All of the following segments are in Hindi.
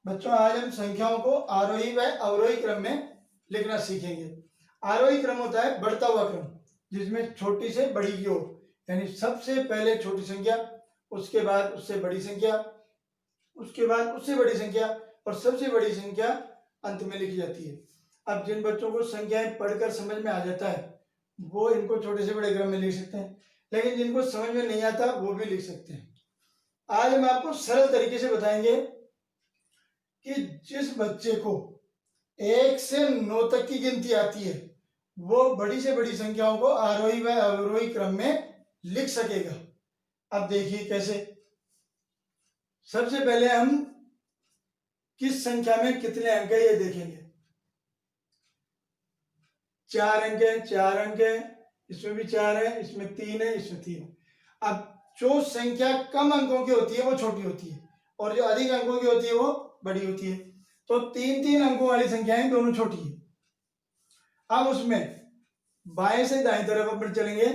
बच्चों आज हम संख्याओं को आरोही व अवरोही क्रम में लिखना सीखेंगे। आरोही क्रम होता है बढ़ता हुआ क्रम, जिसमें छोटी से बड़ी की ओर, यानी सबसे पहले छोटी संख्या, उसके बाद उससे बड़ी संख्या, उसके बाद उससे बड़ी संख्या और सबसे बड़ी संख्या अंत में लिखी जाती है। अब जिन बच्चों को संख्याएं पढ़कर समझ में आ जाता है वो इनको छोटे से बड़े क्रम में लिख सकते हैं, लेकिन जिनको समझ में नहीं आता वो भी लिख सकते हैं। आज हम आपको सरल तरीके से बताएंगे कि जिस बच्चे को 1 से 9 तक की गिनती आती है वो बड़ी से बड़ी संख्याओं को आरोही व अवरोही क्रम में लिख सकेगा। अब देखिए कैसे। सबसे पहले हम किस संख्या में कितने अंक है ये देखेंगे। 4 अंक है, 4 अंक है, इसमें भी 4 है, इसमें 3 है, इसमें 3 है। अब जो संख्या कम अंकों की होती है वो छोटी होती है और जो अधिक अंकों की होती है वो बड़ी होती है। तो 3-3 अंकों वाली संख्याएं दोनों छोटी है। अब उसमें बाएं से दाएं तरफ अपन चलेंगे।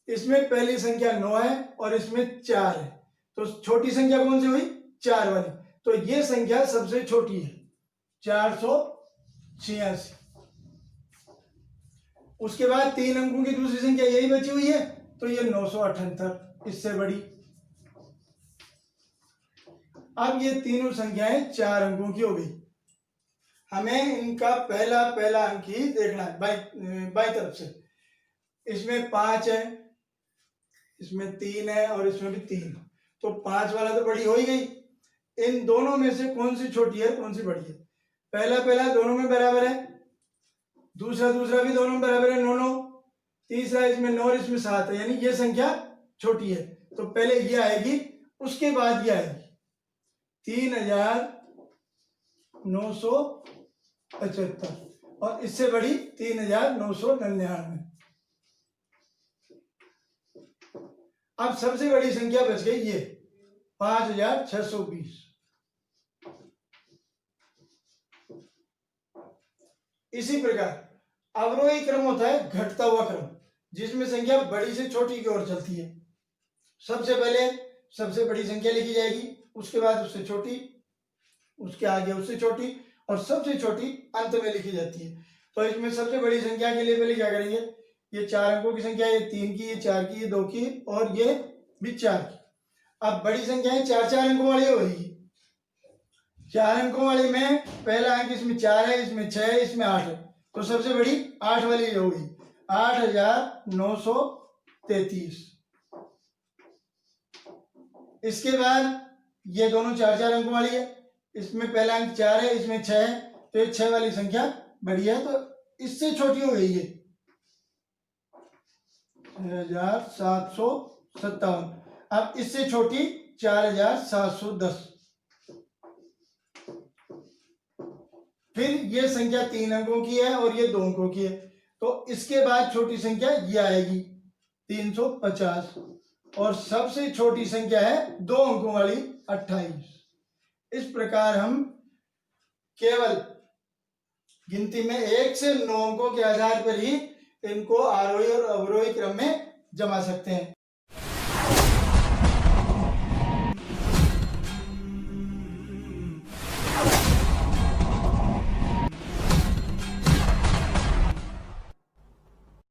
इसमें पहली संख्या 9 है और इसमें 4 है, तो छोटी संख्या कौन सी हुई? 4 वाली। तो ये संख्या सबसे छोटी है, 486। उसके बाद 3 अंकों की दूसरी संख्या यही बची हुई है, तो ये 978, इससे बड़ी। अब ये तीनों संख्याएं 4 अंकों की हो गई। हमें इनका पहला पहला अंक ही देखना है बाई तरफ से। इसमें 5 है, इसमें 3 है और इसमें भी 3, तो 5 वाला तो बड़ी हो ही गई। इन दोनों में से कौन सी छोटी है कौन सी बड़ी है? पहला पहला दोनों में बराबर है, दूसरा दूसरा भी दोनों में बराबर है, 9 9, तीसरा इसमें 9 और इसमें 7 है, यानी ये संख्या छोटी है। तो पहले ये आएगी, उसके बाद ये आएगी 3975 और इससे बड़ी 3999। अब सबसे बड़ी संख्या बच गई ये 5620। इसी प्रकार अवरोही क्रम होता है घटता हुआ क्रम, जिसमें संख्या बड़ी से छोटी की ओर चलती है। सबसे पहले सबसे बड़ी संख्या लिखी जाएगी, उसके बाद उससे छोटी, उसके आगे उससे छोटी और सबसे छोटी अंत में लिखी जाती है। तो इसमें सबसे बड़ी संख्या के लिए पहले क्या करेंगे? ये 4 अंकों की संख्या, ये 3 की, ये 4 की, ये 2 की और ये भी 4 की। अब बड़ी संख्याएं 4-4 अंकों वाली होगी। 4 अंकों वाली में पहला अंक इसमें 4 है, इसमें 6 है, इसमें 8 है, तो सबसे बड़ी 8 वाली होगी, 8933। इसके बाद ये दोनों 4-4 अंकों वाली है, इसमें पहला अंक 4 है, इसमें 6 है, तो ये 6 वाली संख्या बड़ी है, तो इससे छोटी हो गई ये 6757। अब इससे छोटी 4710। फिर ये संख्या 3 अंकों की है और ये 2 अंकों की है, तो इसके बाद छोटी संख्या ये आएगी 350 और सबसे छोटी संख्या है 2 अंकों वाली 28। इस प्रकार हम केवल गिनती में 1 से 9 अंकों के आधार पर ही इनको आरोही और अवरोही क्रम में जमा सकते हैं।